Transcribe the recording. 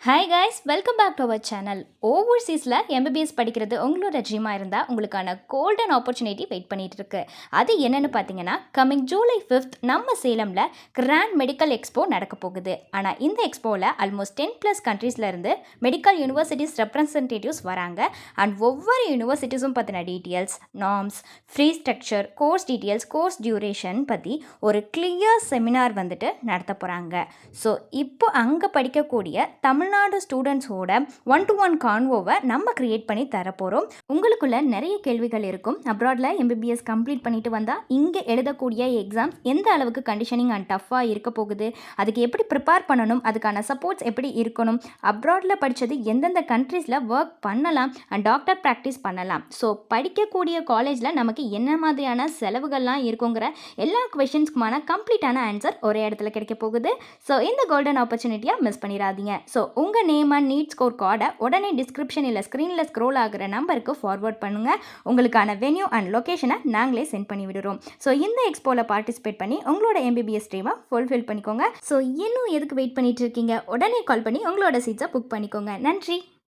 Hi guys, welcome back to our channel. ஓவர்சீஸில் MBBS படிக்கிறது உங்களோட ட்ரீமாக இருந்தால் உங்களுக்கான கோல்டன் ஆப்பர்ச்சுனிட்டி வெயிட் பண்ணிட்டு இருக்கு. அது என்னன்னு பார்த்தீங்கன்னா, கம்மிங் ஜூலை 5th நம்ம சேலமில் கிராண்ட் மெடிக்கல் எக்ஸ்போ நடக்க போகுது. ஆனால் இந்த எக்ஸ்போவில் ஆல்மோஸ்ட் 10+ கண்ட்ரீஸ்லேருந்து மெடிக்கல் யூனிவர்சிட்டிஸ் ரெப்ரசன்டேட்டிவ்ஸ் வராங்க. அண்ட் ஒவ்வொரு யூனிவர்சிட்டிஸும் பற்றின details, norms, free structure, course details, course duration பற்றி ஒரு கிளியர் செமினார் வந்துட்டு நடத்த போகிறாங்க. ஸோ இப்போ அங்கே படிக்கக்கூடிய தமிழ்நாடு ஸ்டூடெண்ட்ஸோட 1-to-1 கான்வோவை நம்ம கிரியேட் பண்ணி தரப்போகிறோம். உங்களுக்குள்ள நிறைய கேள்விகள் இருக்கும். அப்ராடில் எம்பிபிஎஸ் கம்ப்ளீட் பண்ணிட்டு வந்தால் இங்கே எழுதக்கூடிய எக்ஸாம்ஸ் எந்த அளவுக்கு கண்டிஷனிங் அண்ட் டஃப்பாக இருக்க போகுது, அதுக்கு எப்படி ப்ரிப்பேர் பண்ணணும், அதுக்கான சப்போர்ட்ஸ் எப்படி இருக்கணும், அப்ராடில் படித்தது எந்தெந்த கண்ட்ரீஸில் ஒர்க் பண்ணலாம் அண்ட் டாக்டர் ப்ராக்டிஸ் பண்ணலாம், ஸோ படிக்கக்கூடிய காலேஜில் நமக்கு என்ன மாதிரியான செலவுகள்லாம் இருக்குங்கிற எல்லா கொஷின்ஸ்க்குமான கம்ப்ளீட்டான ஆன்சர் ஒரே இடத்துல கிடைக்க போகுது. ஸோ இந்த கோல்டன் ஆப்பர்ச்சுனிட்டியாக மிஸ் பண்ணிடாதீங்க. ஸோ உங்கள் நேம் அண்ட் நீட் ஸ்கோர் கார்டை உடனே டிஸ்கிரிப்ஷன் இல்லை ஸ்க்ரீனில் ஸ்க்ரோல் ஆகிற நம்பருக்கு ஃபார்வர்ட் பண்ணுங்கள். உங்களுக்கான வென்யூ அண்ட் லொக்கேஷனை நாங்களே சென்ட் பண்ணி விடுறோம். ஸோ இந்த எக்ஸ்போவில் பார்ட்டிசிபேட் பண்ணி உங்களோட எம்பிபிஎஸ் ட்ரீமை ஃபுல்ஃபில் பண்ணிக்கோங்க. ஸோ இன்னும் எதுக்கு வெயிட் பண்ணிட்டு இருக்கீங்க? உடனே கால் பண்ணி உங்களோட சீட்ஸை புக் பண்ணிக்கோங்க. நன்றி.